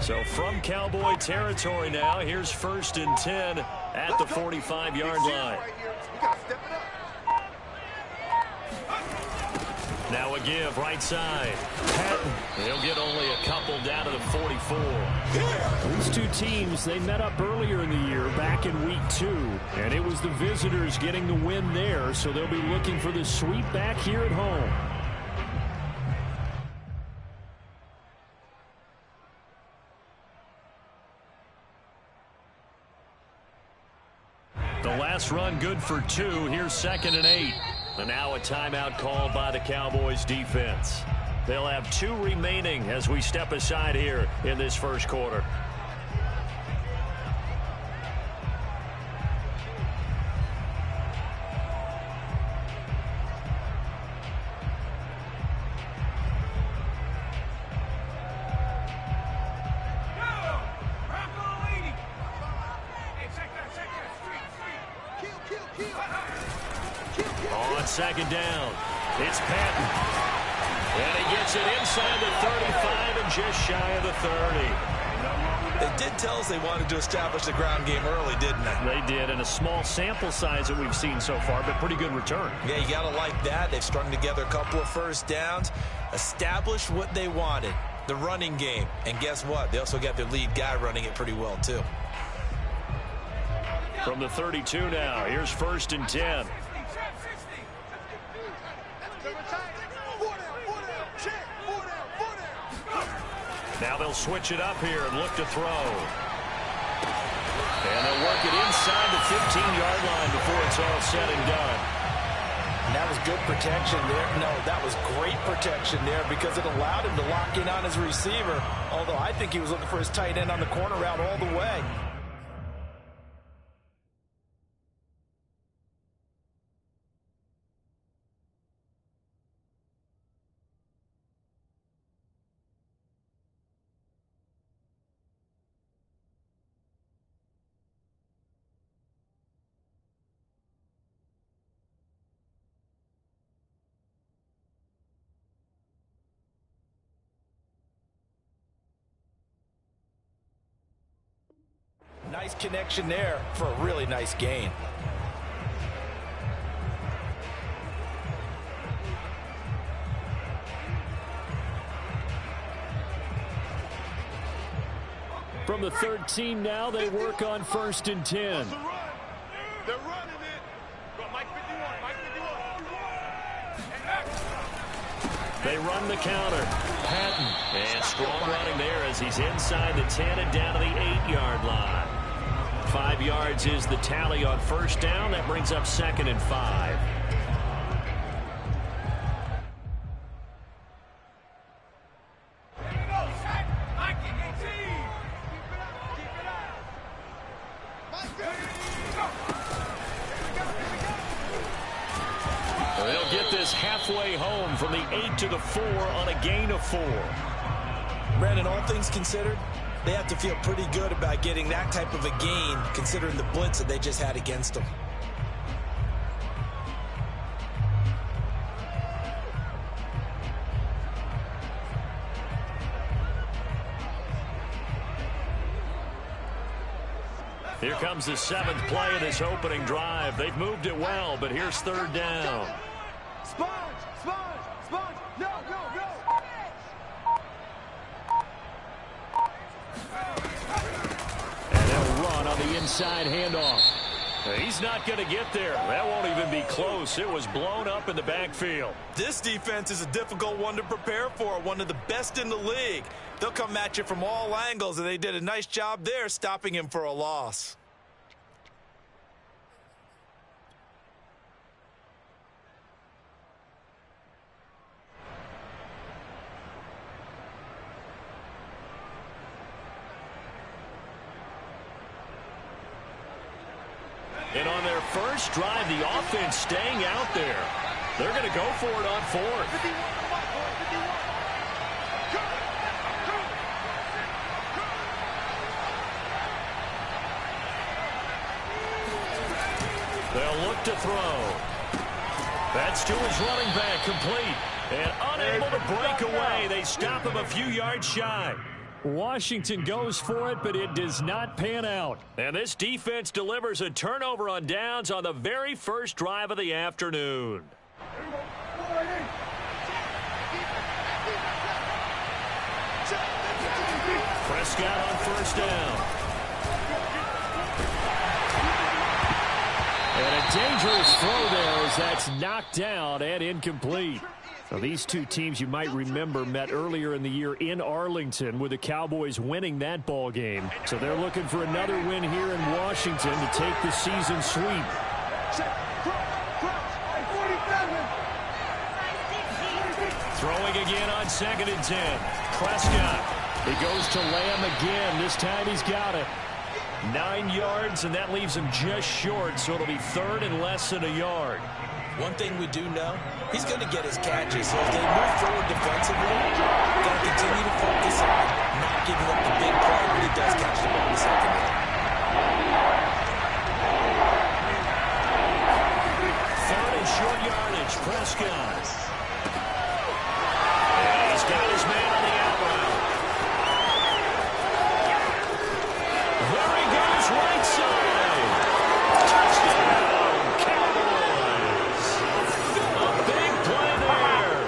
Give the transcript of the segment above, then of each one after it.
So from Cowboy territory now, here's 1st and 10 at the 45-yard line. Now a give right side. Patton. He'll get only a couple down to the 44. These two teams, they met up earlier in the year back in week 2. And it was the visitors getting the win there, so they'll be looking for the sweep back here at home. The last run good for 2. Here's 2nd and 8. And now a timeout called by the Cowboys defense. They'll have 2 remaining as we step aside here in this first quarter. On 2nd down, it's Patton. And he gets it inside the 35 and just shy of the 30. They did tell us they wanted to establish the ground game early, didn't they? They did, and a small sample size that we've seen so far, but pretty good return. Yeah, you got to like that. They've strung together a couple of first downs, established what they wanted, the running game. And guess what? They also got their lead guy running it pretty well, too. From the 32 now, here's 1st and 10. Now they'll switch it up here and look to throw. And they'll work it inside the 15-yard line before it's all said and done. And that was good protection there. No, that was great protection there because it allowed him to lock in on his receiver. Although I think he was looking for his tight end on the corner route all the way. Nice connection there for a really nice gain. From the 13 now, they work on 1st and 10. They're running it. Mike 51. They run the counter. Patton. And strong running there as he's inside the 10 and down to the 8-yard line. 5 yards is the tally on 1st down. That brings up 2nd and 5. They'll get this halfway home from the 8 to the 4 on a gain of 4. Brandon, all things considered, they have to feel pretty good about getting that type of a gain, considering the blitz that they just had against them. Here comes the 7th play of this opening drive. They've moved it well, but here's 3rd down. Sponge! No! And they'll run on the inside handoff. He's not going to get there. That won't even be close. It was blown up in the backfield. This defense is a difficult one to prepare for, one of the best in the league. They'll come at you from all angles, and they did a nice job there stopping him for a loss. And on their first drive, the offense staying out there. They're going to go for it on 4th. They'll look to throw. That's to his running back, complete. And unable to break away. They stop him a few yards shy. Washington goes for it, but it does not pan out. And this defense delivers a turnover on downs on the very first drive of the afternoon. Prescott on first down. And a dangerous throw there as that's knocked down and incomplete. So these two teams, you might remember, met earlier in the year in Arlington with the Cowboys winning that ball game. So they're looking for another win here in Washington to take the season sweep. Throwing again on 2nd and 10. Prescott. He goes to Lamb again. This time he's got it. 9 yards, and that leaves him just short, so it'll be 3rd and less than a yard. One thing we do know, he's going to get his catches. So as they move forward defensively, got to continue to focus on not giving up the big play when he does catch the ball in the secondary. 3rd and short yardage, Prescott. And he's got his man on the out route. There he goes, right side. Touchdown, Cowboys. A big play there.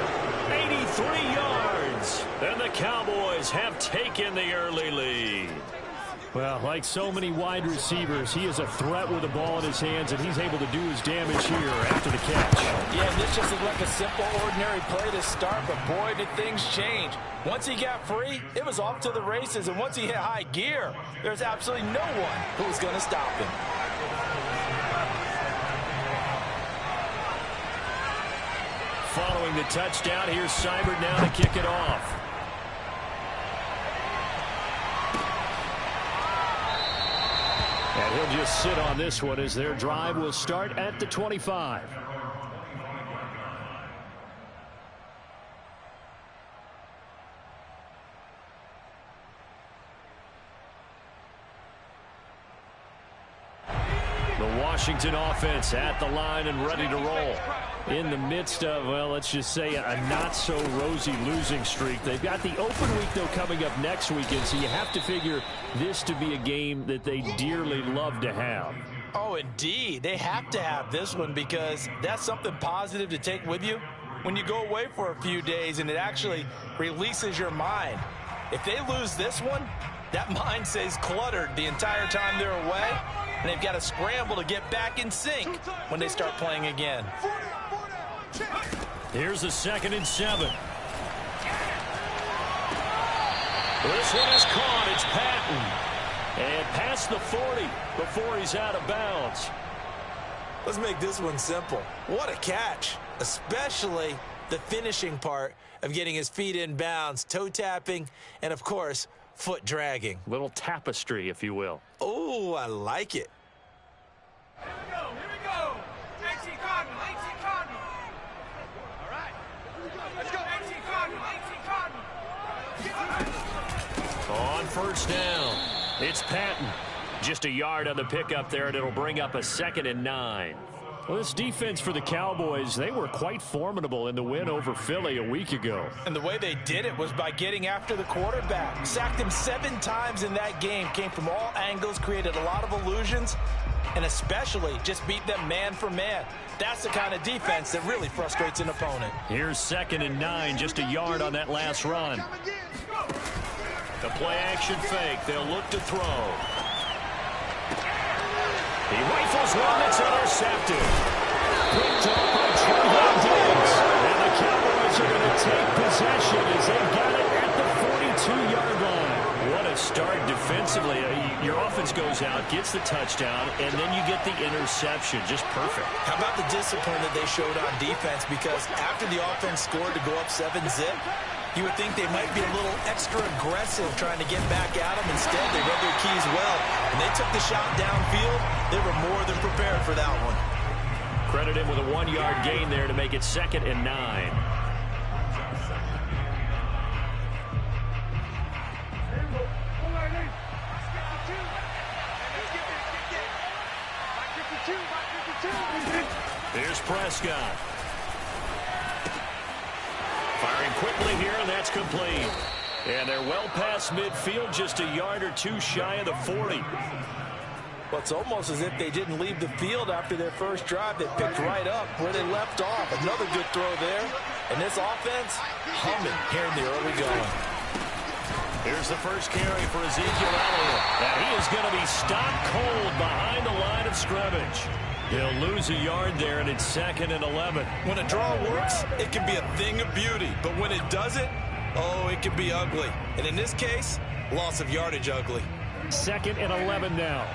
83 yards. And the Cowboys have taken the early lead. Well, like so many wide receivers, he is a threat with the ball in his hands, and he's able to do his damage here after the catch. Yeah, this just looked like a simple, ordinary play to start, but boy, did things change. Once he got free, it was off to the races, and once he hit high gear, there's absolutely no one who's going to stop him. Following the touchdown, here's Seibert now to kick it off. And he'll just sit on this one as their drive will start at the 25. The Washington offense at the line and ready to roll. In the midst of, well, let's just say a not-so-rosy losing streak. They've got the open week, though, coming up next weekend, so you have to figure this to be a game that they dearly love to have. Oh, indeed. They have to have this one because that's something positive to take with you when you go away for a few days, and it actually releases your mind. If they lose this one, that mind stays cluttered the entire time they're away, and they've got to scramble to get back in sync when they start playing again. Here's a 2nd and 7. This one is caught. It's Patton. And past the 40 before he's out of bounds. Let's make this one simple. What a catch, especially the finishing part of getting his feet in bounds, toe tapping, and, of course, foot dragging. Little tapestry, if you will. Oh, I like it. Here we go, here we go. AC Cardinal, AC Cardinal. All right. Let's go. AC Cardinal, AC Cardinal. On first down, it's Patton. Just a yard on the pickup there, and it'll bring up a 2nd and 9. Well, this defense for the Cowboys, they were quite formidable in the win over Philly a week ago. And the way they did it was by getting after the quarterback. Sacked him 7 times in that game. Came from all angles, created a lot of illusions, and especially just beat them man for man. That's the kind of defense that really frustrates an opponent. Here's 2nd and 9, just a yard on that last run. The play action fake. They'll look to throw. He rifles one that's intercepted. Picked up by Trevon Diggs. And the Cowboys are going to take possession as they've got it at the 42-yard line. What a start defensively. Your offense goes out, gets the touchdown, and then you get the interception. Just perfect. How about the discipline that they showed on defense? Because after the offense scored to go up 7-zip, you would think they might be a little extra aggressive trying to get back at them. Instead, they read their keys well. And they took the shot downfield. They were more than prepared for that one. Credit him with a 1-yard gain there to make it 2nd and 9. Here's Prescott. Firing quickly here, and that's complete. And they're well past midfield, just a yard or two shy of the 40. Well, it's almost as if they didn't leave the field after their first drive. They picked right up where they left off. Another good throw there. And this offense, humming here in the early going. Here's the first carry for Ezekiel Elliott. And he is going to be stopped cold behind the line of scrimmage. He'll lose a yard there, and it's 2nd and 11. When a draw works, it can be a thing of beauty. But when it doesn't, oh, it can be ugly. And in this case, loss of yardage ugly. 2nd and 11 now.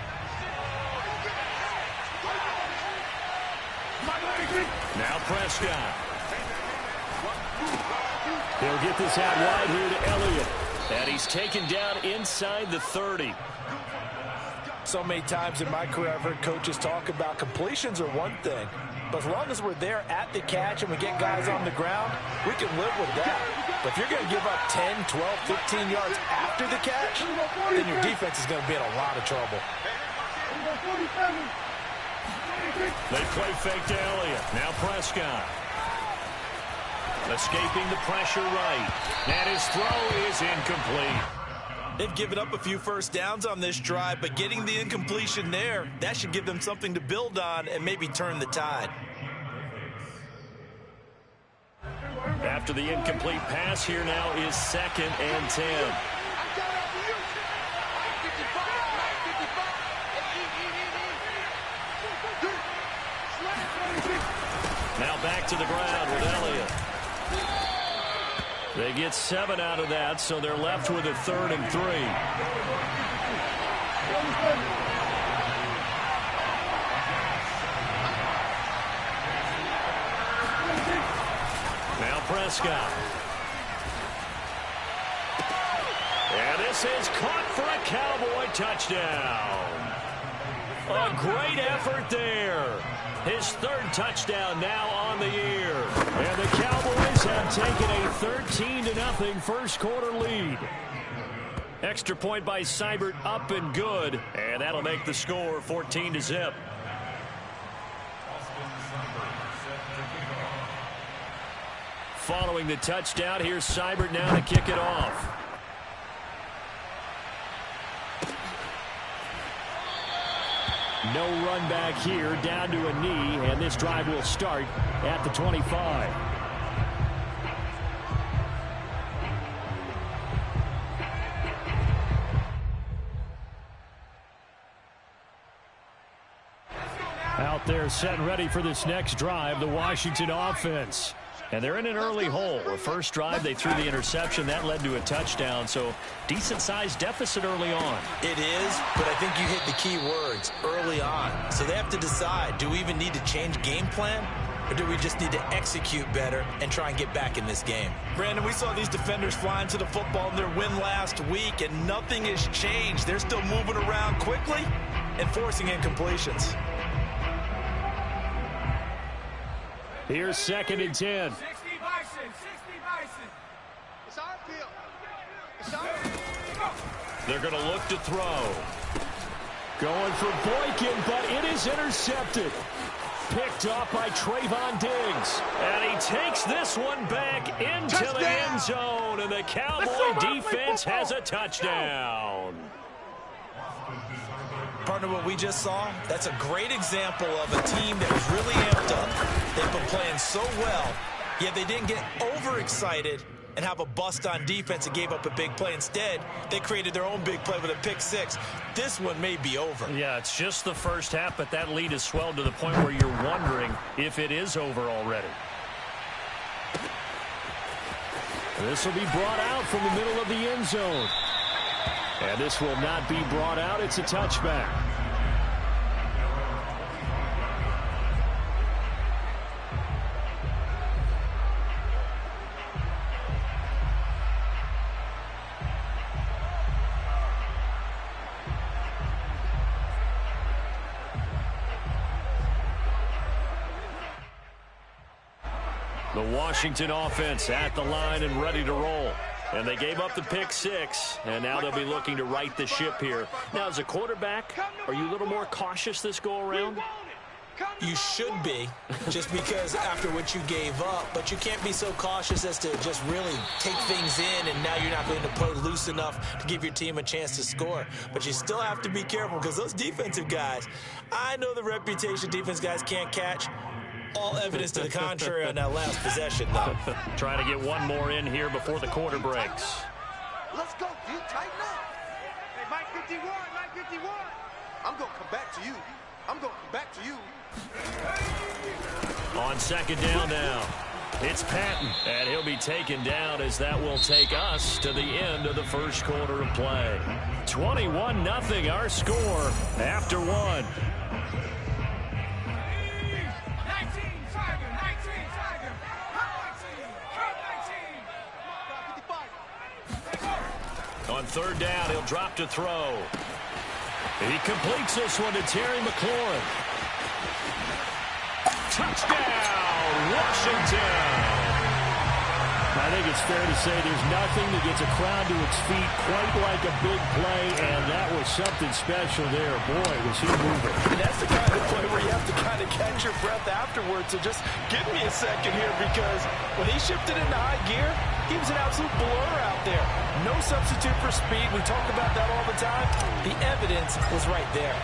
Now Prescott. He'll get this out wide here to Elliott. And he's taken down inside the 30. So many times in my career, I've heard coaches talk about completions are one thing. But as long as we're there at the catch and we get guys on the ground, we can live with that. But if you're going to give up 10, 12, 15 yards after the catch, then your defense is going to be in a lot of trouble. They play fake to Elliott. Now Prescott. Escaping the pressure right. And his throw is incomplete. They've given up a few first downs on this drive, but getting the incompletion there, that should give them something to build on and maybe turn the tide. After the incomplete pass, here now is 2nd and 10. Now back to the ground with Elliott. They get 7 out of that, so they're left with a 3rd and 3. Now Prescott. And this is caught for a Cowboy touchdown. A great effort there. His 3rd touchdown now on the year. And the Cowboys have taken a 13-0 first quarter lead. Extra point by Seibert up and good. And that'll make the score 14-0. Following the touchdown, here's Seibert now to kick it off. No run back here, down to a knee, and this drive will start at the 25. Out there set and ready for this next drive, the Washington offense. And they're in an early hole. The first drive, they threw the interception. That led to a touchdown, so decent-sized deficit early on. It is, but I think you hit the key words, early on. So they have to decide, do we even need to change game plan, or do we just need to execute better and try and get back in this game? Brandon, we saw these defenders flying to the football in their win last week, and nothing has changed. They're still moving around quickly and forcing incompletions. Here's 2nd and 10. 60 Bison, 60 Bison. It's our field. It's our field. They're going to look to throw. Going for Boykin, but it is intercepted. Picked off by Trayvon Diggs. And he takes this one back into the end zone. And the Cowboy defense has a touchdown. Partner, what we just saw, that's a great example of a team that was really amped up. They've been playing so well, yet they didn't get overexcited and have a bust on defense and gave up a big play. Instead, they created their own big play with a pick six. This one may be over. Yeah, it's just the first half, but that lead has swelled to the point where you're wondering if it is over already. This will be brought out from the middle of the end zone. And this will not be brought out. It's a touchback. The Washington offense at the line and ready to roll. And they gave up the pick six, and now they'll be looking to right the ship here. Now, as a quarterback, are you a little more cautious this go-around? You should be, just because after what you gave up, but you can't be so cautious as to just really take things in, and now you're not going to play loose enough to give your team a chance to score. But you still have to be careful, because those defensive guys, I know the reputation defense guys can't catch. All evidence to the contrary on that last possession, though. Trying to get one more in here before the quarter breaks. Let's go, dude. Tighten up. Hey, Mike 51, Mike 51. I'm going to come back to you. I'm going to come back to you. On second down now, it's Patton, and he'll be taken down as that will take us to the end of the first quarter of play. 21-0 our score after one. 19, Tiger, 19, Tiger. 19. On third down, he'll drop to throw. He completes this one to Terry McLaurin. Touchdown, Washington! I think it's fair to say there's nothing that gets a crowd to its feet quite like a big play, and that was something special there. Boy, was he moving. And that's the kind of play where you have to kind of catch your breath afterwards. So just give me a second here, because when he shifted into high gear, he was an absolute blur out there. No substitute for speed. We talk about that all the time. The evidence was right there.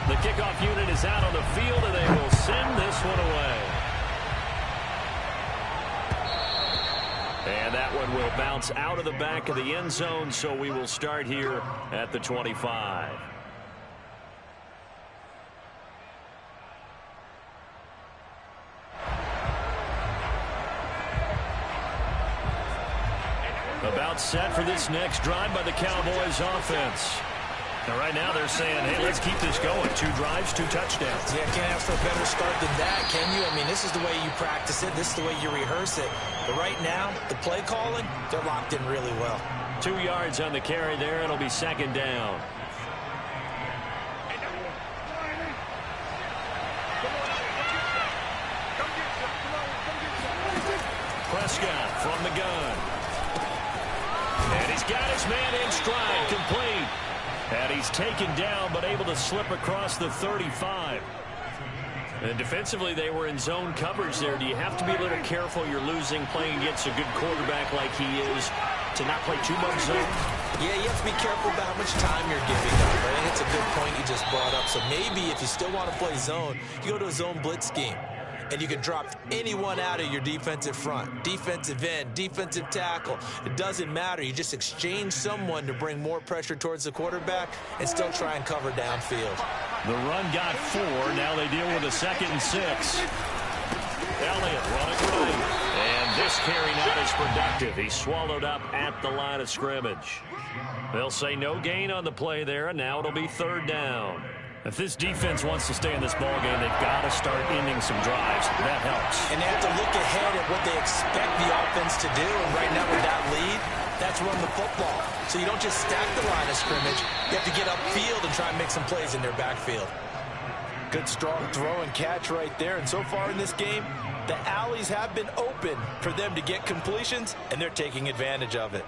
The kickoff unit is out on the field, and they will send this one away. And that one will bounce out of the back of the end zone, so we will start here at the 25. About set for this next drive by the Cowboys offense. And right now they're saying, hey, let's keep this going. 2 drives, 2 touchdowns. Yeah, can't ask for a better start than that, can you? I mean, this is the way you practice it. This is the way you rehearse it. But right now, the play calling, they're locked in really well. 2 yards on the carry there. It'll be second down. Prescott from the gun. And he's got his man in stride, complete. And he's taken down, but able to slip across the 35. And defensively, they were in zone coverage there. Do you have to be a little careful? You're losing playing against a good quarterback like he is to not play too much zone? Yeah, you have to be careful about how much time you're giving up. I think it's a good point you just brought up. So maybe if you still want to play zone, you go to a zone blitz scheme. And you can drop anyone out of your defensive front, defensive end, defensive tackle. It doesn't matter. You just exchange someone to bring more pressure towards the quarterback and still try and cover downfield. The run got 4. Now they deal with a 2nd and 6. Elliott running right. And this carry not as productive. He's swallowed up at the line of scrimmage. They'll say no gain on the play there, and now it'll be third down. If this defense wants to stay in this ballgame, they've got to start ending some drives. That helps. And they have to look ahead at what they expect the offense to do. And right now with that lead, that's run the football. So you don't just stack the line of scrimmage. You have to get upfield and try and make some plays in their backfield. Good strong throw and catch right there. And so far in this game, the alleys have been open for them to get completions, and they're taking advantage of it.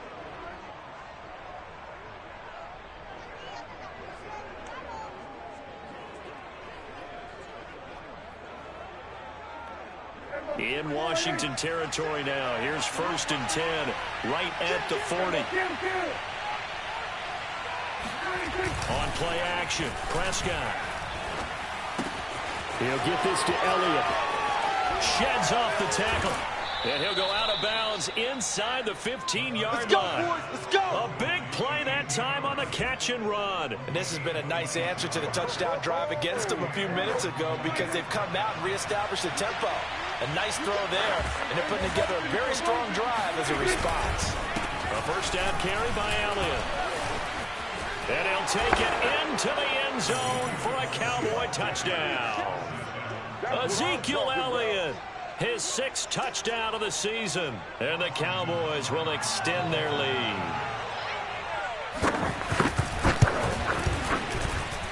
In Washington territory now. Here's 1st and 10, right at the 40. On play action, Prescott. He'll get this to Elliott. Sheds off the tackle. And he'll go out of bounds inside the 15-yard line. Boys, let's go. A big play that time on the catch and run. And this has been a nice answer to the touchdown drive against them a few minutes ago, because they've come out and reestablished the tempo. A nice throw there, and they're putting together a very strong drive as a response. A first down carry by Elliott. And he'll take it into the end zone for a Cowboy touchdown. Ezekiel Elliott, his 6th touchdown of the season. And the Cowboys will extend their lead.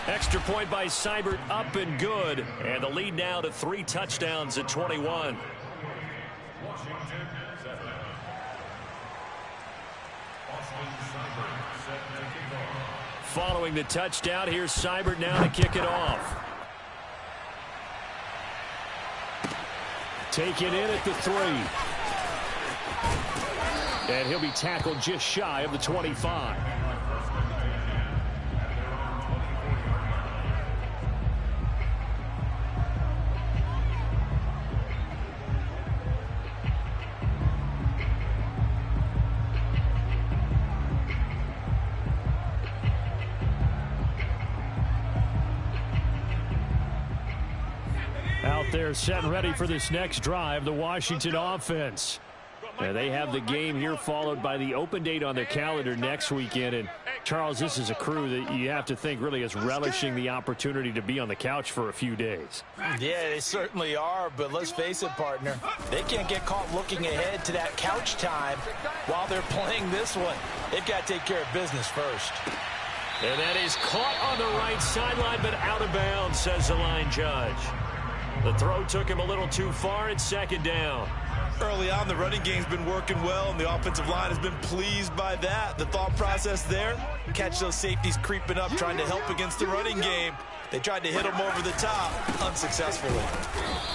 Extra point by Seibert, up and good. And the lead now to 3 touchdowns at 21. Following the touchdown, here's Seibert now to kick it off. Taken in at the 3. And he'll be tackled just shy of the 25. Out there set and ready for this next drive, the Washington offense. And they have the game here followed by the open date on their calendar next weekend. And Charles, this is a crew that you have to think really is relishing the opportunity to be on the couch for a few days. Yeah, they certainly are, but let's face it, partner. They can't get caught looking ahead to that couch time while they're playing this one. They've got to take care of business first. And that is caught on the right sideline, but out of bounds, says the line judge. The throw took him a little too far. It's second down. Early on, the running game's been working well, and the offensive line has been pleased by that. The thought process there, catch those safeties creeping up, trying to help against the running game. They tried to hit him over the top, unsuccessfully.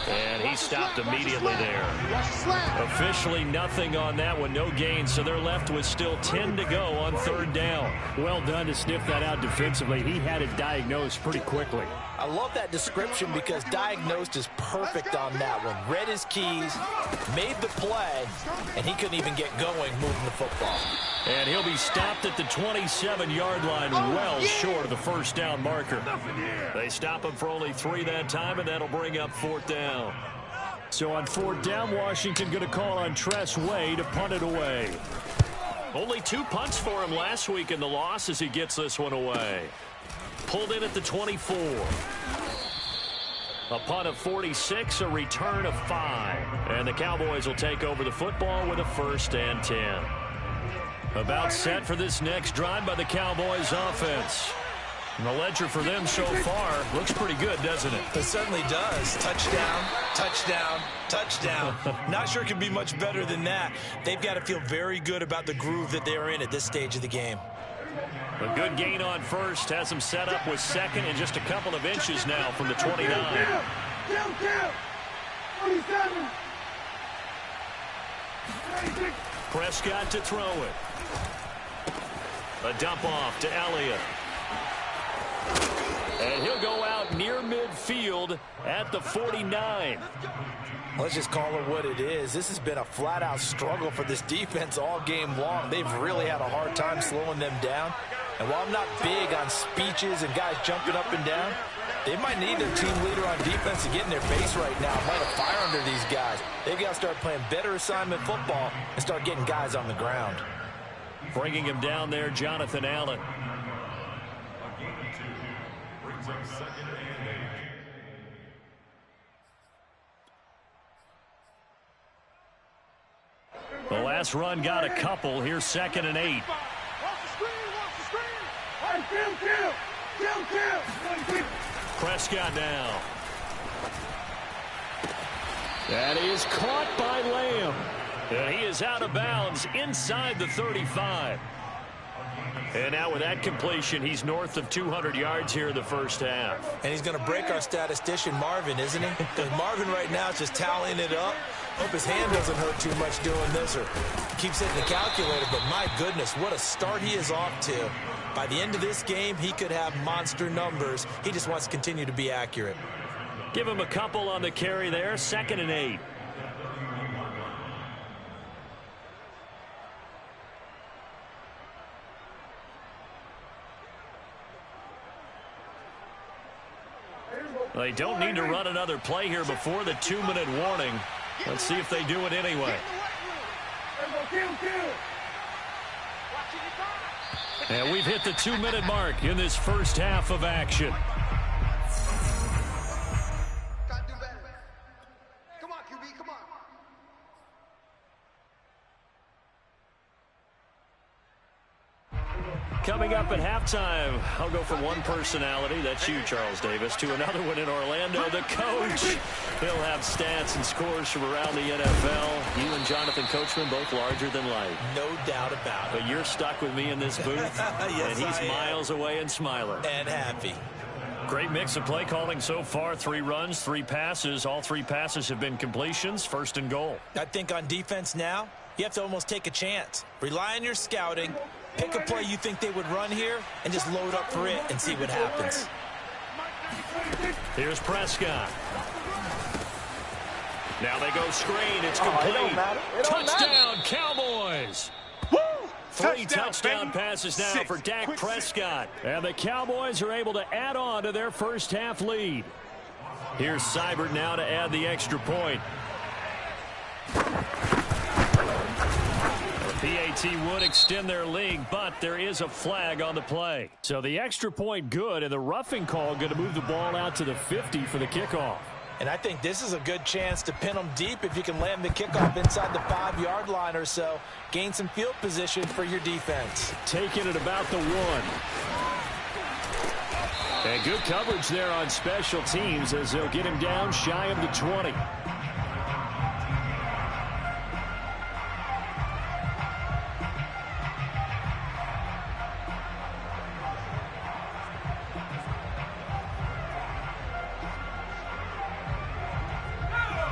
And he stopped immediately there. Officially nothing on that one, no gain, so they're left with still 10 to go on third down. Well done to sniff that out defensively. He had it diagnosed pretty quickly. I love that description because diagnosed is perfect on that one. Read his keys, made the play, and he couldn't even get going moving the football. And he'll be stopped at the 27-yard line, well short of the first down marker. They stop him for only 3 that time, and that'll bring up fourth down. So on fourth down, Washington going to call on Tress Way to punt it away. Only 2 punts for him last week in the loss as he gets this one away. Pulled in at the 24. A punt of 46, a return of 5. And the Cowboys will take over the football with a 1st and 10. About set for this next drive by the Cowboys offense. And the ledger for them so far looks pretty good, doesn't it? It certainly does. Touchdown, touchdown, touchdown. Not sure it can be much better than that. They've got to feel very good about the groove that they are in at this stage of the game. A good gain on first has him set up with second and just a couple of inches now from the 29. Prescott to throw it. A dump off to Elliott. And he'll go out near midfield at the 49. Let's just call it what it is. This has been a flat-out struggle for this defense all game long. They've really had a hard time slowing them down. And while I'm not big on speeches and guys jumping up and down, they might need their team leader on defense to get in their face right now, light a fire under these guys. They've got to start playing better assignment football and start getting guys on the ground. Bringing him down there, Jonathan Allen. The last run got a couple. Here's 2nd and 8. Prescott now. That is caught by Lamb. And he is out of bounds inside the 35. And now with that completion, he's north of 200 yards here in the first half. And he's going to break our statistician, Marvin, isn't he? Because Marvin right now is just tallying it up. Hope his hand doesn't hurt too much doing this or keeps hitting the calculator. But my goodness, what a start he is off to. By the end of this game, he could have monster numbers. He just wants to continue to be accurate. Give him a couple on the carry there. 2nd and 8. They don't need to run another play here before the 2-minute warning. Let's see if they do it anyway. And we've hit the 2-minute mark in this first half of action. Coming up at halftime, I'll go from one personality, that's you, Charles Davis, to another one in Orlando, the coach. He'll have stats and scores from around the NFL. You and Jonathan Coachman, both larger than life. No doubt about it. But you're stuck with me in this booth, yes, and he's miles away and smiling. And happy. Great mix of play calling so far. 3 runs, 3 passes. All 3 passes have been completions. First and goal. I think on defense now, you have to almost take a chance. Rely on your scouting. Pick a play you think they would run here and just load up for it and see what happens. Here's Prescott. Now they go screen. It's complete. Touchdown, Cowboys. 3 touchdown passes now for Dak Prescott. And the Cowboys are able to add on to their first half lead. Here's Seibert now to add the extra point. The PAT would extend their lead, but there is a flag on the play. So the extra point good, and the roughing call going to move the ball out to the 50 for the kickoff. And I think this is a good chance to pin them deep if you can land the kickoff inside the 5-yard line or so. Gain some field position for your defense. Taking it about the 1. And good coverage there on special teams as they'll get him down shy of the 20.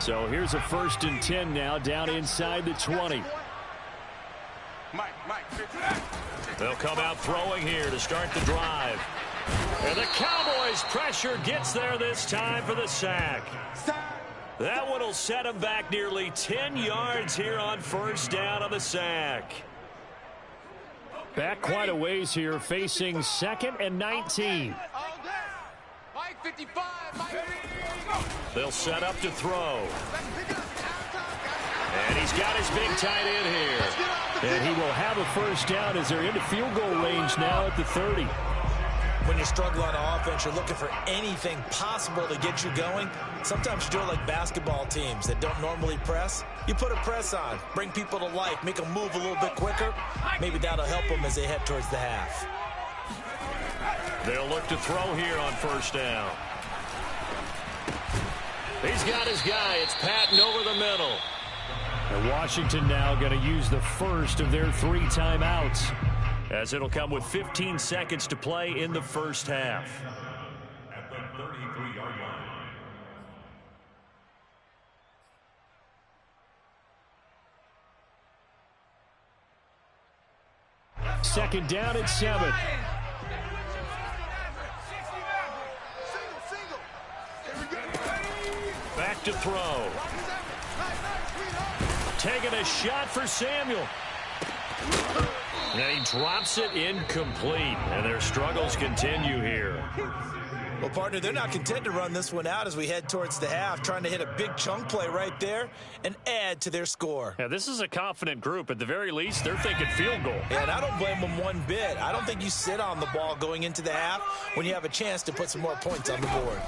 So here's a 1st and 10 now, down inside the 20. They'll come out throwing here to start the drive. And the Cowboys' pressure gets there this time for the sack. That one will set them back nearly 10 yards here on 1st down on the sack. Back quite a ways here, facing 2nd and 19. They'll set up to throw. And he's got his big tight end here. And he will have a 1st down as they're into field goal range now at the 30. When you struggle on offense, you're looking for anything possible to get you going. Sometimes you do it like basketball teams that don't normally press. You put a press on, bring people to life, make them move a little bit quicker. Maybe that'll help them as they head towards the half. They'll look to throw here on 1st down. He's got his guy. It's Patton over the middle. And Washington now going to use the first of their 3 timeouts, as it'll come with 15 seconds to play in the 1st half. At the 33-yard line. 2nd down at 7. Back to throw. Taking a shot for Samuel. And he drops it incomplete. And their struggles continue here. Well, partner, they're not content to run this one out as we head towards the half, trying to hit a big chunk play right there and add to their score. Yeah, this is a confident group. At the very least, they're thinking field goal. Yeah, and I don't blame them one bit. I don't think you sit on the ball going into the half when you have a chance to put some more points on the board.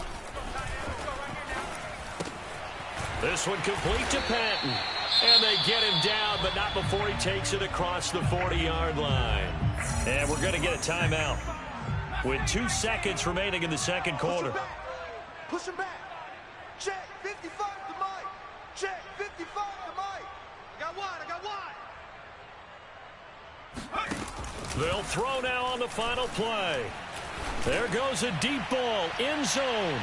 This one complete to Patton. And they get him down, but not before he takes it across the 40-yard line. And we're going to get a timeout with 2 seconds remaining in the 2nd quarter. Push him back. Check 55 to Mike. Check 55 to Mike. I got wide. They'll throw now on the final play. There goes a deep ball, end zone.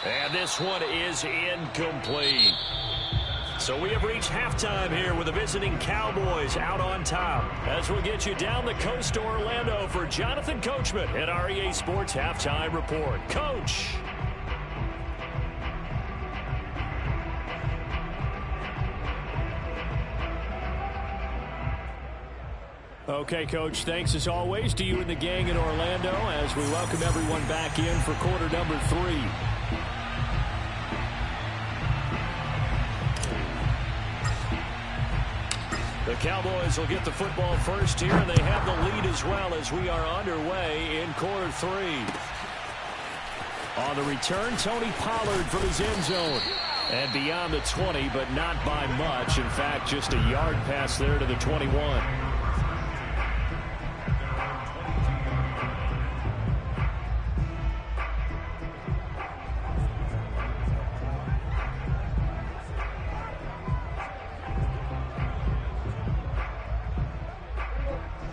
And this one is incomplete. So we have reached halftime here with the visiting Cowboys out on top. As we'll get you down the coast to Orlando for Jonathan Coachman at our EA Sports Halftime Report. Coach. Okay, Coach, thanks as always to you and the gang in Orlando as we welcome everyone back in for quarter number 3. The Cowboys will get the football first here, and they have the lead as well as we are underway in quarter 3. On the return, Tony Pollard from his end zone. And beyond the 20, but not by much. In fact, just a yard pass there to the 21.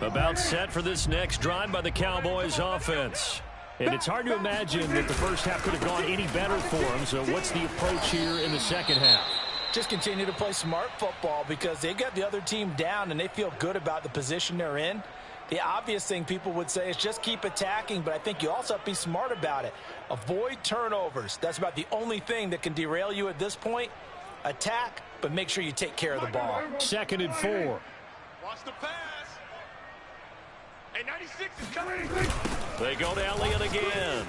About set for this next drive by the Cowboys offense. And it's hard to imagine that the first half could have gone any better for them. So what's the approach here in the second half? Just continue to play smart football because they got the other team down and they feel good about the position they're in. The obvious thing people would say is just keep attacking, but I think you also have to be smart about it. Avoid turnovers. That's about the only thing that can derail you at this point. Attack, but make sure you take care of the ball. 2nd and 4. Watch the pass. Hey, 96 is coming. They go to Elliott again.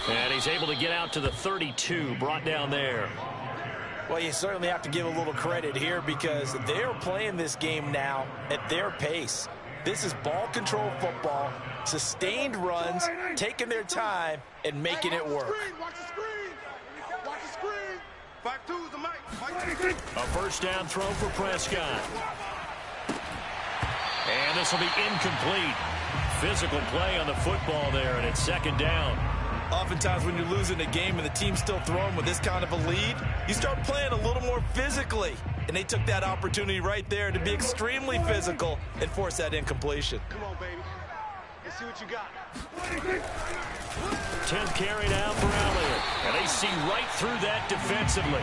And he's able to get out to the 32, brought down there. Well, you certainly have to give a little credit here because they're playing this game now at their pace. This is ball control football, sustained runs, taking their time, and making it work. Watch the screen. Watch the screen. 5-2's the mic. A first down throw for Prescott. And this will be incomplete. Physical play on the football there, and it's 2nd down. Oftentimes when you're losing a game and the team's still throwing with this kind of a lead, you start playing a little more physically. And they took that opportunity right there to be extremely physical and force that incompletion. Come on, baby. Let's see what you got. 10th carry now for Elliott. And they see right through that defensively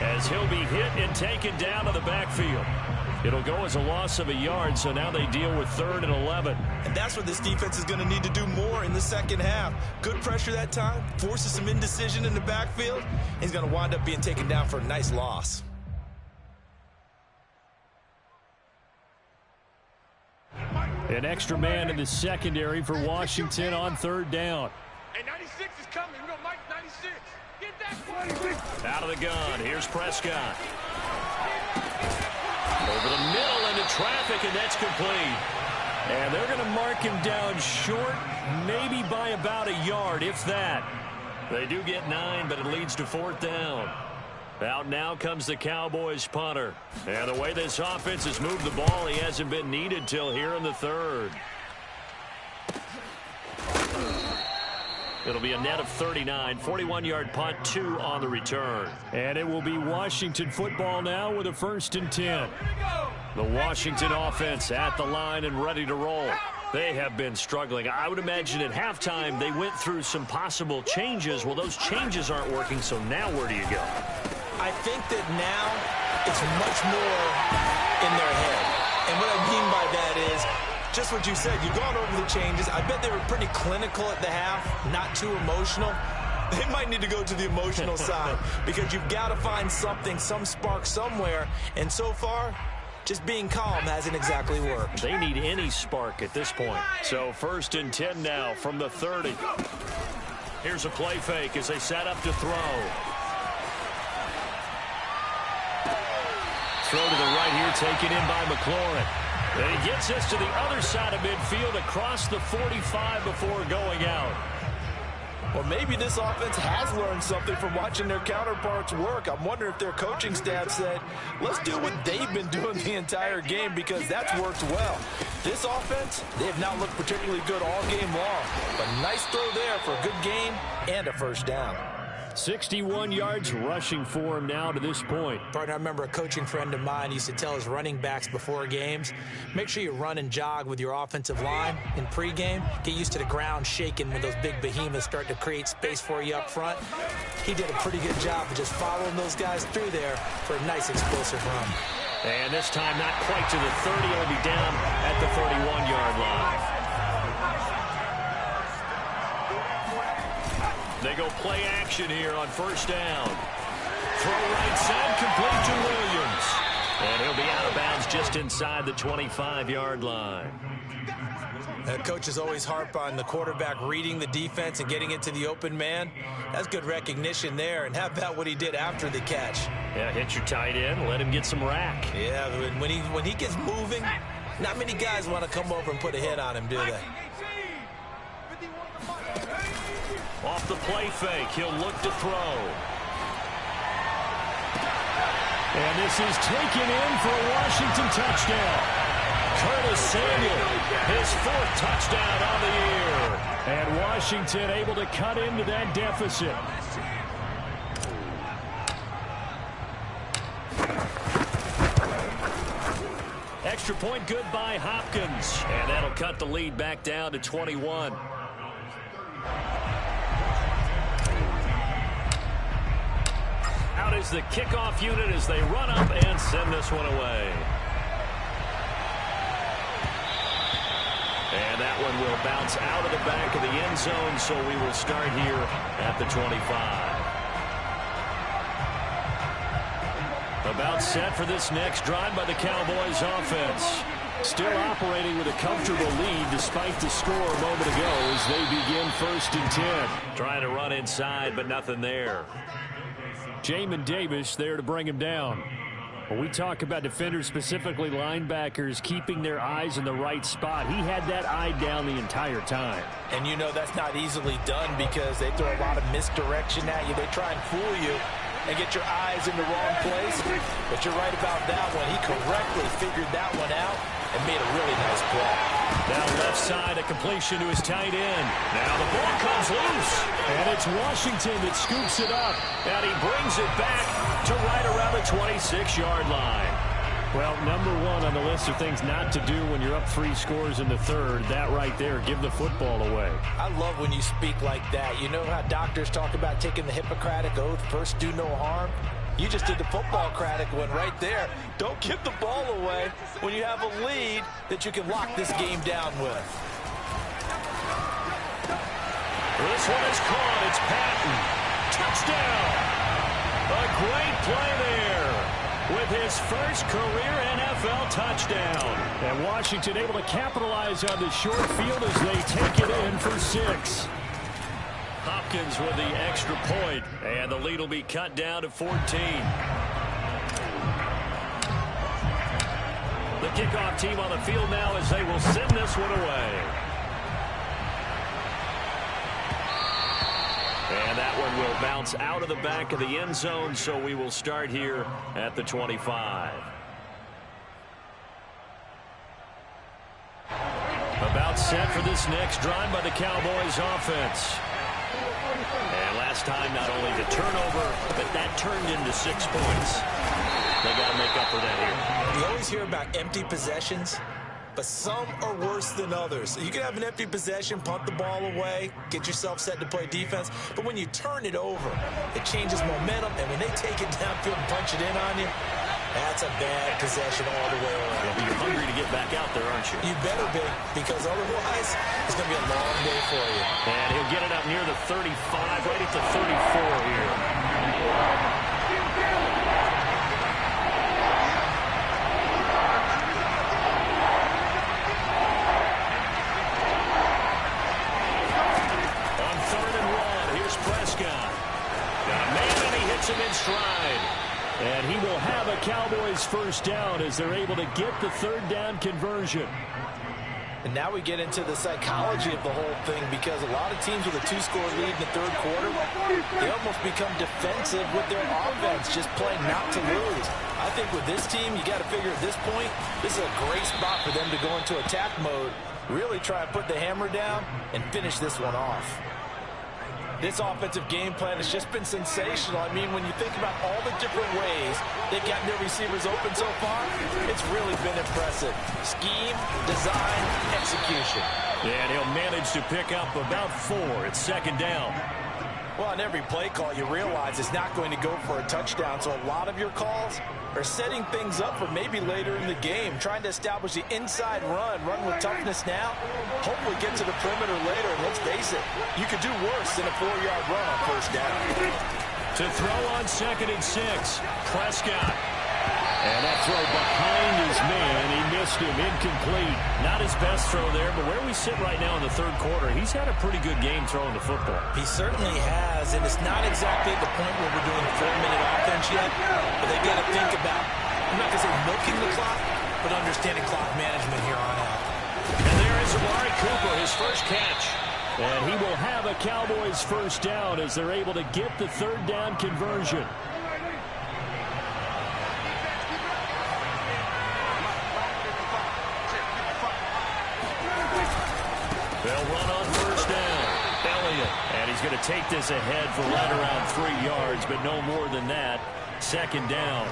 as he'll be hit and taken down to the backfield. It'll go as a loss of a yard, so now they deal with 3rd and 11. And that's what this defense is going to need to do more in the second half. Good pressure that time, forces some indecision in the backfield. He's going to wind up being taken down for a nice loss. An extra man in the secondary for Washington on 3rd down. Hey, 96 is coming. We got Mike 96. Get that. Out of the gun, here's Prescott. Over the middle into traffic, and that's complete. And they're going to mark him down short, maybe by about a yard, if that. They do get 9, but it leads to 4th down. Out now comes the Cowboys punter. And the way this offense has moved the ball, he hasn't been needed till here in the 3rd. It'll be a net of 39, 41-yard punt, 2 on the return. And it will be Washington football now with a 1st and 10. The Washington offense at the line and ready to roll. They have been struggling. I would imagine at halftime they went through some possible changes. Well, those changes aren't working, so now where do you go? I think that now it's much more in their head. And what I mean by that is just what you said. You've gone over the changes. I bet they were pretty clinical at the half, not too emotional. They might need to go to the emotional side because you've got to find something, some spark somewhere. And so far, just being calm hasn't exactly worked. They need any spark at this point. So 1st and 10 now from the 30. Here's a play fake as they set up to throw. Throw to the right here, taken in by McLaurin. And he gets us to the other side of midfield across the 45 before going out. Well, maybe this offense has learned something from watching their counterparts work. I'm wondering if their coaching staff said, let's do what they've been doing the entire game because that's worked well. This offense, they have not looked particularly good all game long. But nice throw there for a good gain and a 1st down. 61 yards rushing for him now to this point. Partner, I remember a coaching friend of mine used to tell his running backs before games, make sure you run and jog with your offensive line in pregame. Get used to the ground shaking when those big behemoths start to create space for you up front. He did a pretty good job of just following those guys through there for a nice explosive run. And this time not quite to the 30. It'll be down at the 31-yard line. They go play action here on 1st down. Throw right side, complete to Williams. And he'll be out of bounds just inside the 25-yard line. Coaches always harp on the quarterback reading the defense and getting into the open man. That's good recognition there. And how about what he did after the catch? Yeah, hit your tight end, let him get some rack. Yeah, when he gets moving, not many guys want to come over and put a hit on him, do they? Off the play fake, he'll look to throw. And this is taken in for a Washington touchdown. Curtis Samuel, his 4th touchdown on the year. And Washington able to cut into that deficit. extra point good by Hopkins. And that'll cut the lead back down to 21. Out is the kickoff unit as they run up and send this one away. And that one will bounce out of the back of the end zone, so we will start here at the 25. About set for this next drive by the Cowboys offense. Still operating with a comfortable lead despite the score a moment ago as they begin 1st and 10. Trying to run inside, but nothing there. Jamin Davis there to bring him down. When we talk about defenders, specifically linebackers, keeping their eyes in the right spot, he had that eye down the entire time. And you know that's not easily done because they throw a lot of misdirection at you. They try and fool you and get your eyes in the wrong place. But you're right about that one. He correctly figured that one out and made a really nice play. Now left side, a completion to his tight end. Now the ball comes loose. And it's Washington that scoops it up. And he brings it back to right around the 26-yard line. Well, number one on the list of things not to do when you're up 3 scores in the third. That right there, give the football away. I love when you speak like that. You know how doctors talk about taking the Hippocratic Oath, first do no harm? You just did the football-cratic one right there. Don't give the ball away when you have a lead that you can lock this game down with. This one is caught. It's Patton. Touchdown. A great play there with his first career NFL touchdown. And Washington able to capitalize on the short field as they take it in for 6. Hopkins with the extra point, and the lead will be cut down to 14. The kickoff team on the field now as they will send this one away. And that one will bounce out of the back of the end zone, so we will start here at the 25. About set for this next drive by the Cowboys offense. And last time, not only the turnover, but that turned into 6 points. They got to make up for that here. You always hear about empty possessions, but some are worse than others. You can have an empty possession, punt the ball away, get yourself set to play defense, but when you turn it over, it changes momentum, and when they take it downfield and punch it in on you, that's a bad possession all the way around. Yeah, but you're hungry to get back out there, aren't you? You better be, because otherwise, it's going to be a long day for you. And he'll get it up near the 35, right at the 34 here. On 3rd and 1, here's Prescott. Got a man, and he hits him in stride. And he will have a Cowboys first down as they're able to get the 3rd down conversion. And now we get into the psychology of the whole thing because a lot of teams with a 2-score lead in the 3rd quarter, they almost become defensive with their offense, just playing not to lose. I think with this team, you got to figure at this point, this is a great spot for them to go into attack mode, really try and put the hammer down and finish this one off. This offensive game plan has just been sensational. I mean, when you think about all the different ways they've gotten their receivers open so far, it's really been impressive. Scheme, design, execution. And he'll manage to pick up about 4. It's 2nd down. Well, on every play call, you realize it's not going to go for a touchdown. So a lot of your calls are setting things up for maybe later in the game, trying to establish the inside run with toughness now, hopefully get to the perimeter later. And let's face it, you could do worse than a 4-yard run on 1st down. To throw on 2nd and 6, Prescott. And that throw behind his man, he missed him, incomplete. Not his best throw there, but where we sit right now in the 3rd quarter, he's had a pretty good game throwing the football. He certainly has, and it's not exactly at the point where we're doing 4-minute offense yet, but they got to think about, I'm not going to say milking the clock, but understanding clock management here on out. And there is Amari Cooper, his first catch. And he will have a Cowboys first down as they're able to get the 3rd down conversion. They'll run on 1st down. Elliott. And he's going to take this ahead for right around 3 yards, but no more than that. 2nd down.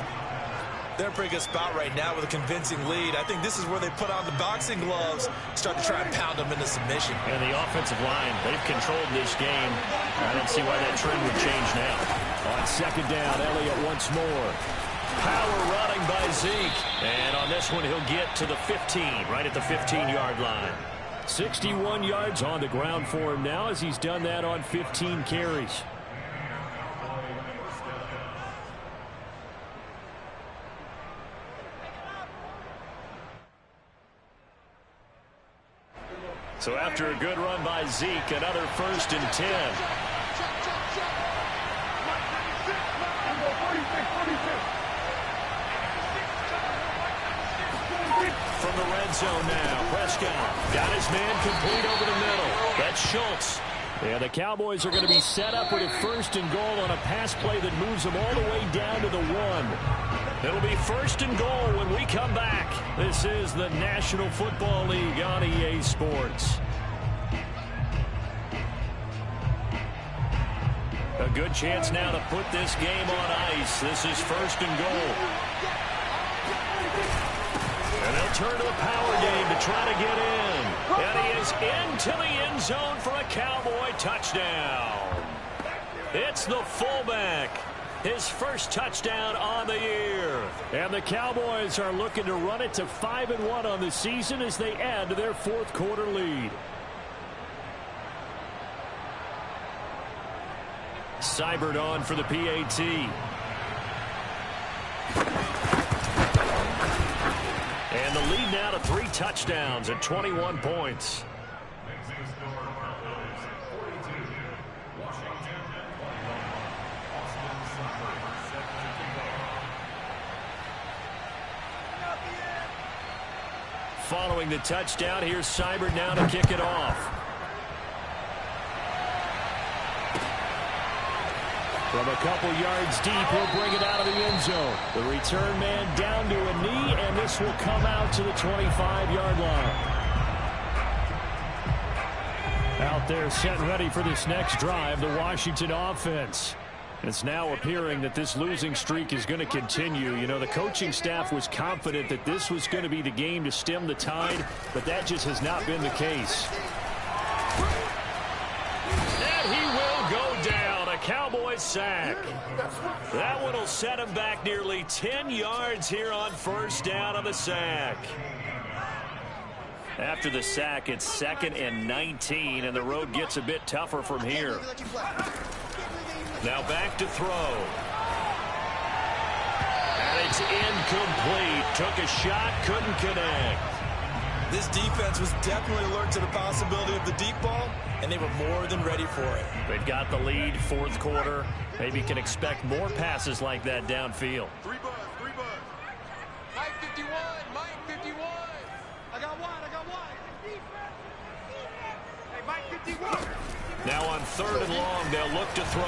They're in a pretty good spot right now with a convincing lead. I think this is where they put on the boxing gloves, start to try and pound them into submission. And the offensive line, they've controlled this game. I don't see why that trend would change now. On second down, Elliott once more. Power running by Zeke. And on this one, he'll get to the 15, right at the 15-yard line. 61 yards on the ground for him now as he's done that on 15 carries. So after a good run by Zeke, another 1st and 10. From the red zone now, Prescott got his man complete over the middle. That's Schultz. Yeah, the Cowboys are going to be set up with a 1st and goal on a pass play that moves them all the way down to the 1. It'll be 1st and goal when we come back. This is the National Football League on EA Sports. A good chance now to put this game on ice. This is 1st and goal. And they'll turn to the power game to try to get in. And he is into the end zone for a Cowboy touchdown. It's the fullback. His first touchdown on the year. And the Cowboys are looking to run it to 5-1 on the season as they add to their 4th quarter lead. Seibert on for the PAT. And the lead now to 3 touchdowns at 21 points. Following the touchdown, here's Seibert now to kick it off. From a couple yards deep, he'll bring it out of the end zone. The return man down to a knee, and this will come out to the 25-yard line. Out there set and ready for this next drive, the Washington offense. It's now appearing that this losing streak is going to continue. You know, the coaching staff was confident that this was going to be the game to stem the tide, but that just has not been the case. And he will go down. A Cowboy sack. That one will set him back nearly 10 yards here on 1st down on the sack. After the sack, it's 2nd and 19, and the road gets a bit tougher from here. Now back to throw. And it's incomplete. Took a shot, couldn't connect. This defense was definitely alert to the possibility of the deep ball, and they were more than ready for it. They've got the lead, 4th quarter. Maybe can expect more passes like that downfield. 3 bucks. Mike 51, Mike 51. I got one. Hey, Mike 51. Now on 3rd and long, they'll look to throw.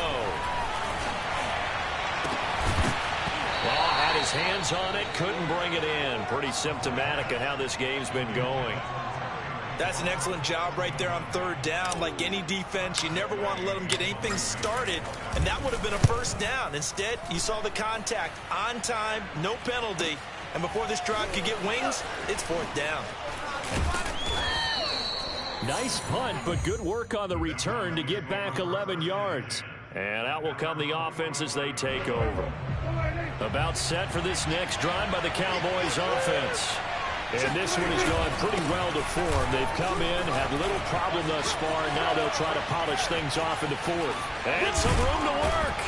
Well, had his hands on it, couldn't bring it in. Pretty symptomatic of how this game's been going. That's an excellent job right there on 3rd down. Like any defense, you never want to let them get anything started, and that would have been a 1st down. Instead, you saw the contact on time, no penalty, and before this drive could get wings, it's 4th down. Nice punt, but good work on the return to get back 11 yards. And out will come the offense as they take over. About set for this next drive by the Cowboys offense. And this one has gone pretty well to form. They've come in, had little problem thus far, and now they'll try to polish things off in the 4th. And some room to work.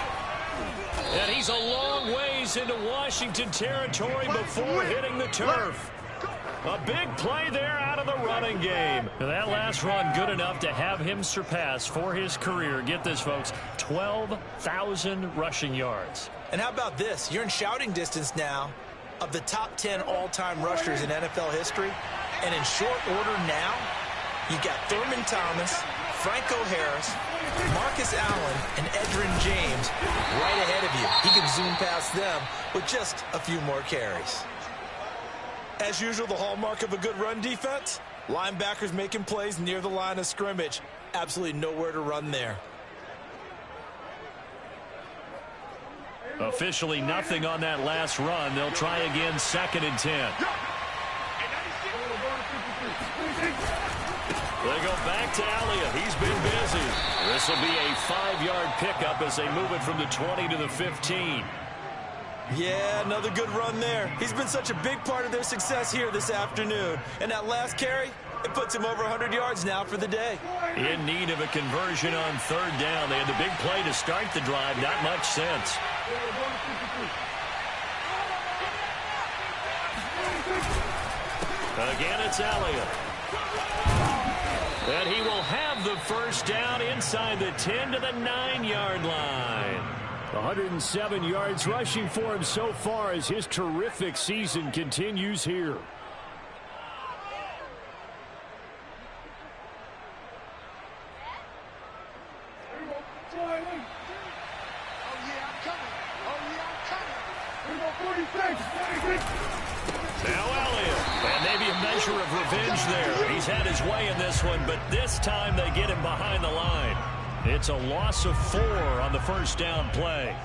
And he's a long ways into Washington territory before hitting the turf. A big play there out of the running game. That last run good enough to have him surpass for his career. Get this, folks, 12,000 rushing yards. And how about this? You're in shouting distance now of the top 10 all-time rushers in NFL history. And in short order now, you've got Thurman Thomas, Franco Harris, Marcus Allen, and Edgerrin James right ahead of you. He can zoom past them with just a few more carries. As usual, the hallmark of a good run defense, linebackers making plays near the line of scrimmage. Absolutely nowhere to run there. Officially nothing on that last run. They'll try again, 2nd and 10. They go back to Elliott. He's been busy. This will be a 5-yard pickup as they move it from the 20 to the 15. Yeah, another good run there. He's been such a big part of their success here this afternoon. And that last carry, it puts him over 100 yards now for the day. In need of a conversion on 3rd down. They had the big play to start the drive. Not much sense. Again, it's Elliott. And he will have the 1st down inside the 10 to the 9-yard line. 107 yards rushing for him so far as his terrific season continues here. Now Elliott, and maybe a measure of revenge there. He's had his way in this one, but this time they get him behind the line. It's a loss of 4 on the 1st down play.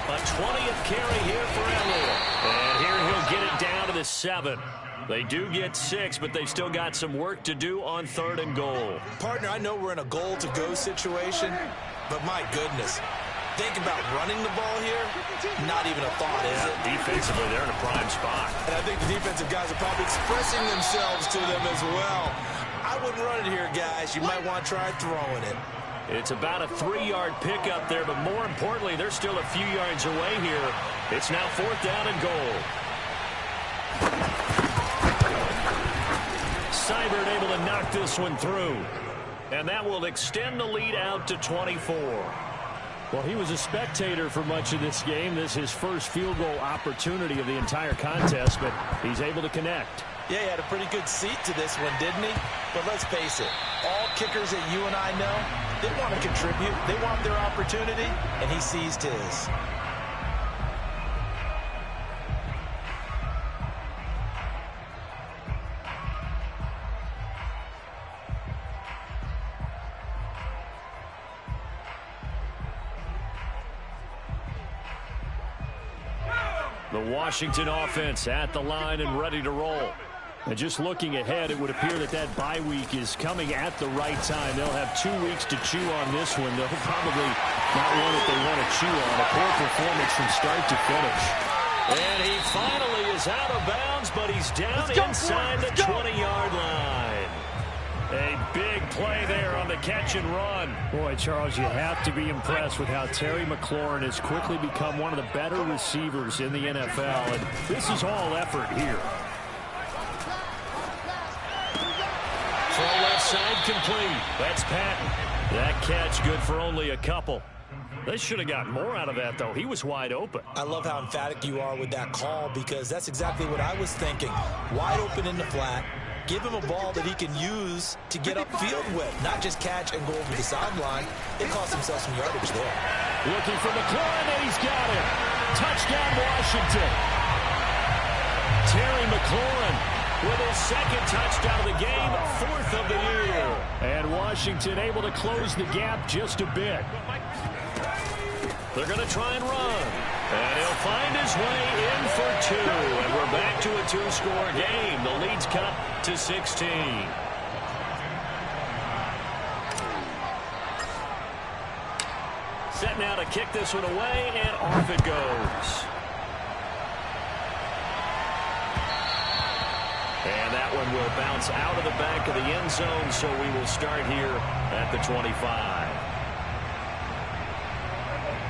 A 20th carry here for Elliott. And here he'll get it down to the 7. They do get 6, but they've still got some work to do on 3rd and goal. Partner, I know we're in a goal-to-go situation, but my goodness. Think about running the ball here. Not even a thought, is it? Defensively, they're in a prime spot. And I think the defensive guys are probably expressing themselves to them as well. I wouldn't run it here, guys. You might want to try throwing it. It's about a 3-yard pickup there, but more importantly, they're still a few yards away here. It's now 4th down and goal. Seibert able to knock this one through. And that will extend the lead out to 24. Well, he was a spectator for much of this game. This is his first field goal opportunity of the entire contest, but he's able to connect. Yeah, he had a pretty good seat to this one, didn't he? But let's face it, all kickers that you and I know, they want to contribute. They want their opportunity, and he seized his. The Washington offense at the line and ready to roll. And just looking ahead, it would appear that that bye week is coming at the right time. They'll have 2 weeks to chew on this one. They'll probably not one that they want to chew on. A poor performance from start to finish. And he finally is out of bounds, but he's down inside the 20-yard line. A big play there on the catch and run. Boy, Charles, you have to be impressed with how Terry McLaurin has quickly become one of the better receivers in the NFL. And this is all effort here. Throw left side complete. That's Patton. That catch good for only a couple. They should have gotten more out of that, though. He was wide open. I love how emphatic you are with that call because that's exactly what I was thinking. Wide open in the flat. Give him a ball that he can use to get upfield with, not just catch and go over the sideline. It cost himself some yardage there. Looking for McLaurin, and he's got it. Touchdown, Washington. Terry McLaurin with his 2nd touchdown of the game, 4th of the year. And Washington able to close the gap just a bit. They're going to try and run. And he'll find his way in for 2. And we're back to a 2-score game. The lead's cut to 16. Set now to kick this one away, and off it goes. And that one will bounce out of the back of the end zone, so we will start here at the 25.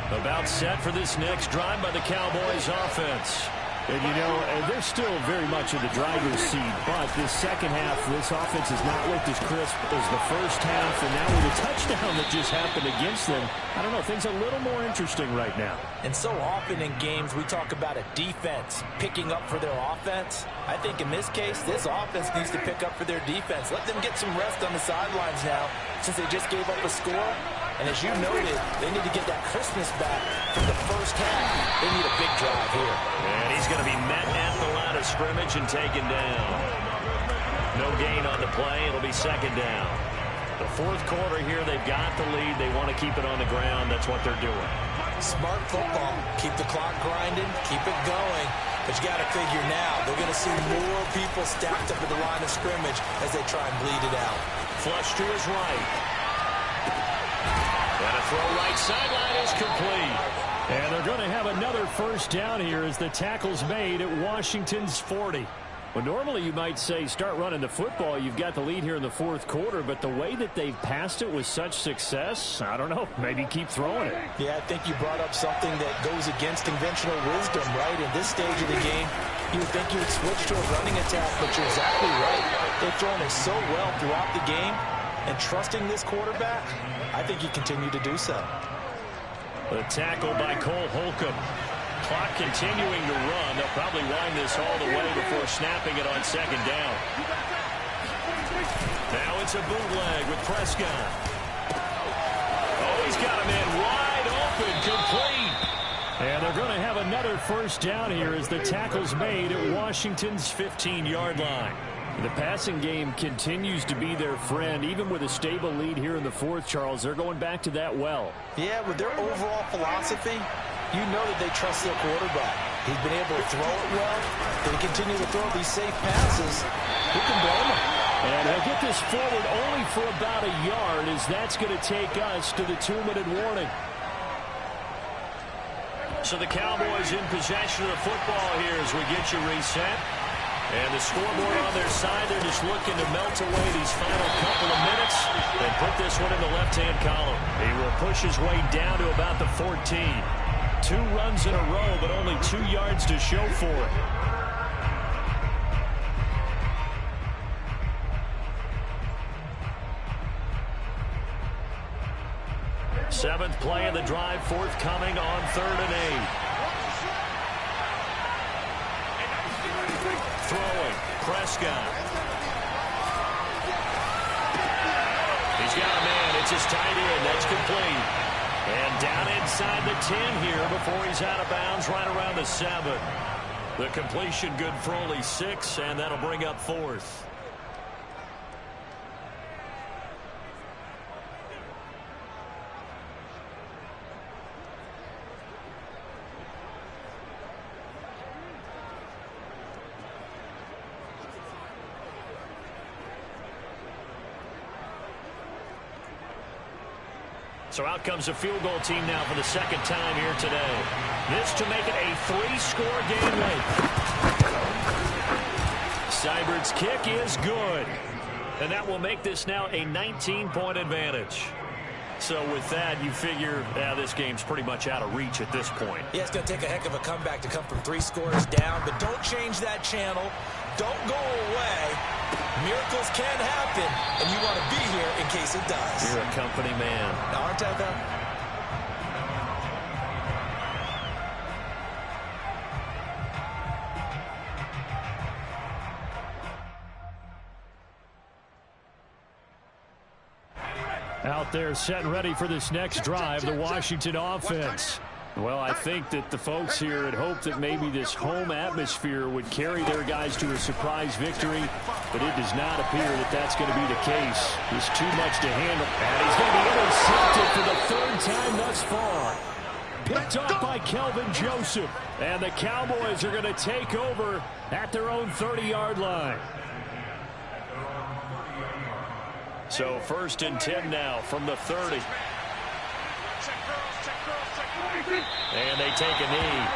About set for this next drive by the Cowboys offense. And, you know, they're still very much in the driver's seat, but this second half, this offense has not looked as crisp as the first half, and now with a touchdown that just happened against them, I don't know, things are a little more interesting right now. And so often in games, we talk about a defense picking up for their offense. I think in this case, this offense needs to pick up for their defense. Let them get some rest on the sidelines now, since they just gave up a score. And as you noted, they need to get that crispness back from the first half. They need a big drive here. And he's going to be met at the line of scrimmage and taken down. No gain on the play. It'll be second down. The fourth quarter here, they've got the lead. They want to keep it on the ground. That's what they're doing. Smart football. Keep the clock grinding. Keep it going. But you got to figure now, they're going to see more people stacked up at the line of scrimmage as they try and bleed it out. Flush to his right. And a throw right sideline is complete. And they're going to have another first down here as the tackle's made at Washington's 40. Well, normally you might say start running the football. You've got the lead here in the fourth quarter, but the way that they've passed it with such success, I don't know, maybe keep throwing it. Yeah, I think you brought up something that goes against conventional wisdom, right? In this stage of the game, you would think you would switch to a running attack, but you're exactly right. They've thrown it so well throughout the game, and trusting this quarterback, I think you continue to do so. The tackle by Cole Holcomb. Clock continuing to run. They'll probably wind this all the way before snapping it on second down. Now it's a bootleg with Prescott. Oh, he's got him in wide open, complete. And they're going to have another first down here as the tackle's made at Washington's 15-yard line. The passing game continues to be their friend. Even with a stable lead here in the fourth, Charles, they're going back to that well. Yeah, with their overall philosophy, you know that they trust their quarterback. He's been able to throw it well. They continue to throw these safe passes. Who can blame him? And he'll get this forward only for about a yard, as that's going to take us to the 2-minute warning. So the Cowboys in possession of the football here as we get you reset. And the scoreboard on their side, they're just looking to melt away these final couple of minutes and put this one in the left-hand column. He will push his way down to about the 14. 2 runs in a row, but only 2 yards to show for it. Seventh play of the drive, forthcoming on 3rd and 8. Throwing, Prescott. He's got a man. It's just tight end. That's complete. And down inside the 10 here before he's out of bounds, right around the 7. The completion good for only 6, and that'll bring up 4th. So out comes a field goal team now for the second time here today. This to make it a 3-score game late. Seibert's kick is good. And that will make this now a 19-point advantage. So with that, you figure, this game's pretty much out of reach at this point. Yeah, it's going to take a heck of a comeback to come from 3 scores down, but don't change that channel. Don't go away. Miracles can happen, and you want to be here in case it does. You're a company man. Aren't I, though? Out there set and ready for this next drive, the Washington offense. Well, I think that the folks here had hoped that maybe this home atmosphere would carry their guys to a surprise victory, but it does not appear that that's going to be the case. It's too much to handle. And he's going to be intercepted for the 3rd time thus far. Picked off by Kelvin Joseph. And the Cowboys are going to take over at their own 30-yard line. So 1st and 10 now from the 30. And they take a knee.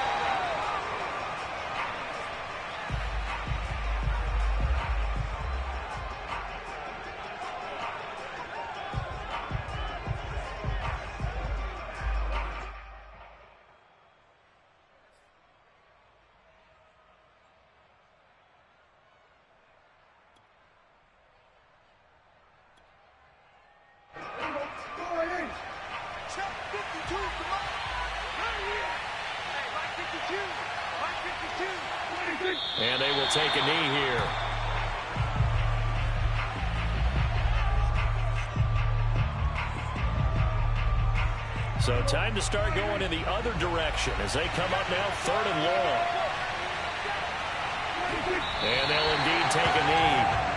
And they will take a knee here. So time to start going in the other direction as they come up now 3rd and long. And they'll indeed take a knee.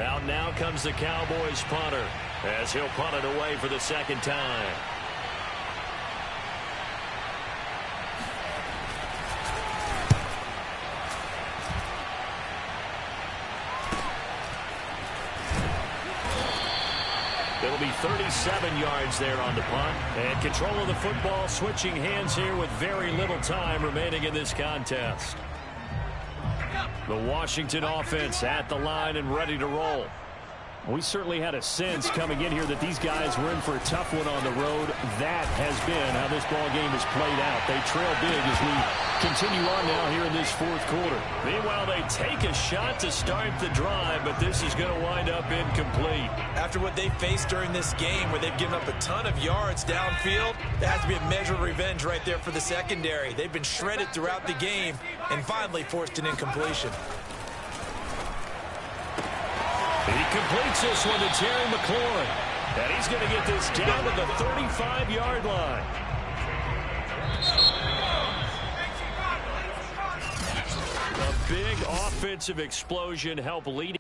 Out now comes the Cowboys punter as he'll punt it away for the 2nd time. It'll be 37 yards there on the punt. And control of the football switching hands here with very little time remaining in this contest. The Washington offense at the line and ready to roll. We certainly had a sense coming in here that these guys were in for a tough one on the road. That has been how this ball game has played out. They trail big as we continue on now here in this 4th quarter. Meanwhile, they take a shot to start the drive, but this is going to wind up incomplete. After what they faced during this game where they've given up a ton of yards downfield, that has to be a measure of revenge right there for the secondary. They've been shredded throughout the game and finally forced an incompletion. He completes this one to Terry McLaurin. And he's going to get this down to the 35-yard line. A big offensive explosion helped lead